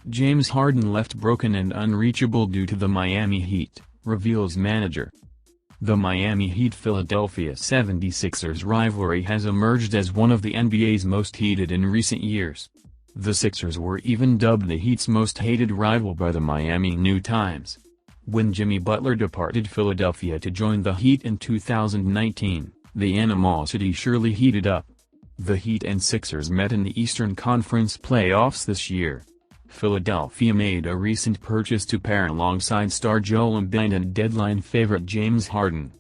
James Harden left broken and unreachable due to the Miami Heat, reveals manager. The Miami Heat-Philadelphia 76ers rivalry has emerged as one of the NBA's most heated in recent years. The Sixers were even dubbed the Heat's most hated rival by the Miami New Times. When Jimmy Butler departed Philadelphia to join the Heat in 2019, the animosity surely heated up. The Heat and Sixers met in the Eastern Conference playoffs this year. Philadelphia made a recent purchase to pair alongside star Joel Embiid and deadline favorite James Harden.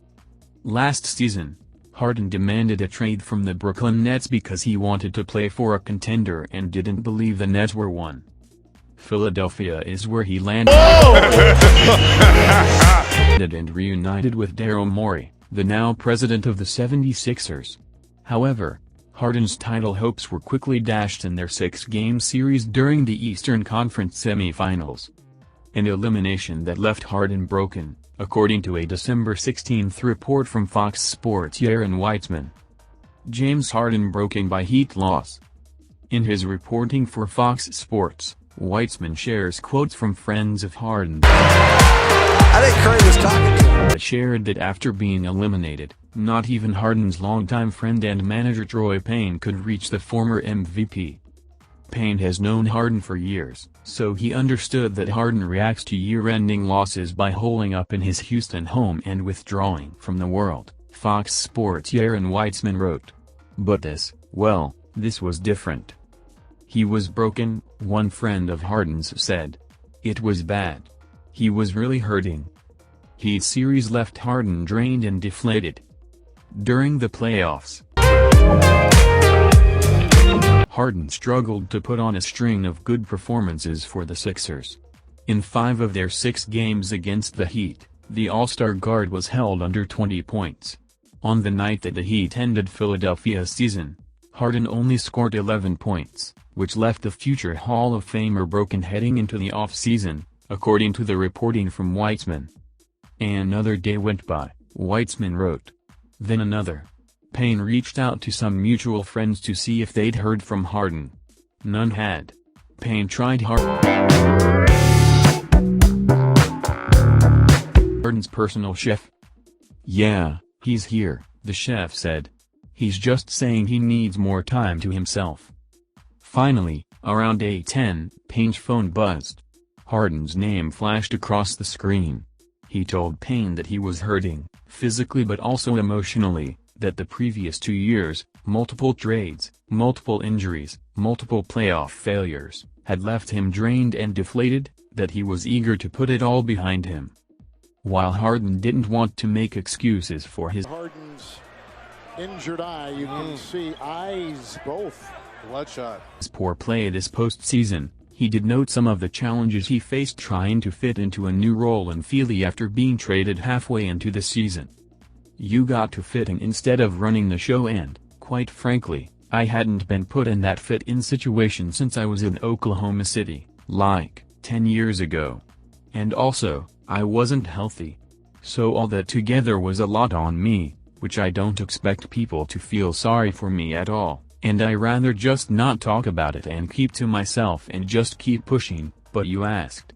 Last season, Harden demanded a trade from the Brooklyn Nets because he wanted to play for a contender and didn't believe the Nets were one. Philadelphia is where he landed and reunited with Daryl Morey, the now president of the 76ers. However, Harden's title hopes were quickly dashed in their six-game series during the Eastern Conference semifinals. An elimination that left Harden broken, according to a December 16 report from Fox Sports' Aaron Weitzman. James Harden broken by Heat loss. In his reporting for Fox Sports, Weitzman shares quotes from friends of Harden. I think Curry was talking to him. Shared that after being eliminated, not even Harden's longtime friend and manager Troy Payne could reach the former MVP. Payne has known Harden for years, so he understood that Harden reacts to year-ending losses by holing up in his Houston home and withdrawing from the world, Fox Sports' Aaron Weitzman wrote. But this was different. He was broken, one friend of Harden's said. It was bad. He was really hurting. Heat series left Harden drained and deflated. During the playoffs, Harden struggled to put on a string of good performances for the Sixers. In 5 of their 6 games against the Heat, the All-Star guard was held under 20 points. On the night that the Heat ended Philadelphia's season, Harden only scored 11 points, which left the future Hall of Famer broken heading into the off-season, according to the reporting from Weitzman. Another day went by, Weitzman wrote. Then another. Payne reached out to some mutual friends to see if they'd heard from Harden. None had. Payne tried Harden's personal chef. Yeah, he's here, the chef said. He's just saying he needs more time to himself. Finally, around 8:10, Payne's phone buzzed. Harden's name flashed across the screen. He told Payne that he was hurting, physically but also emotionally, that the previous 2 years, multiple trades, multiple injuries, multiple playoff failures, had left him drained and deflated, that he was eager to put it all behind him. While Harden didn't want to make excuses for his Harden's injured eye, you can see eyes both bloodshot. His poor play this postseason, he did note some of the challenges he faced trying to fit into a new role in Philly after being traded halfway into the season. You got to fit in instead of running the show and, quite frankly, I hadn't been put in that fit-in situation since I was in Oklahoma City, like, 10 years ago. And also, I wasn't healthy. So all that together was a lot on me, which I don't expect people to feel sorry for me at all. And I rather just not talk about it and keep to myself and just keep pushing, but you asked.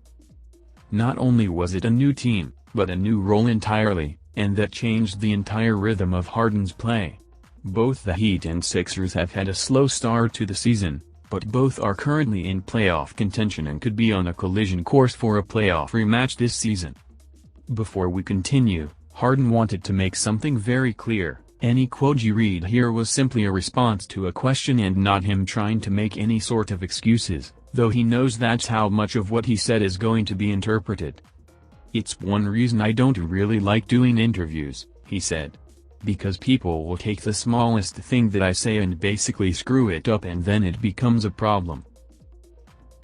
Not only was it a new team, but a new role entirely, and that changed the entire rhythm of Harden's play. Both the Heat and Sixers have had a slow start to the season, but both are currently in playoff contention and could be on a collision course for a playoff rematch this season. Before we continue, Harden wanted to make something very clear. Any quote you read here was simply a response to a question and not him trying to make any sort of excuses, though he knows that's how much of what he said is going to be interpreted. It's one reason I don't really like doing interviews, he said. Because people will take the smallest thing that I say and basically screw it up and then it becomes a problem.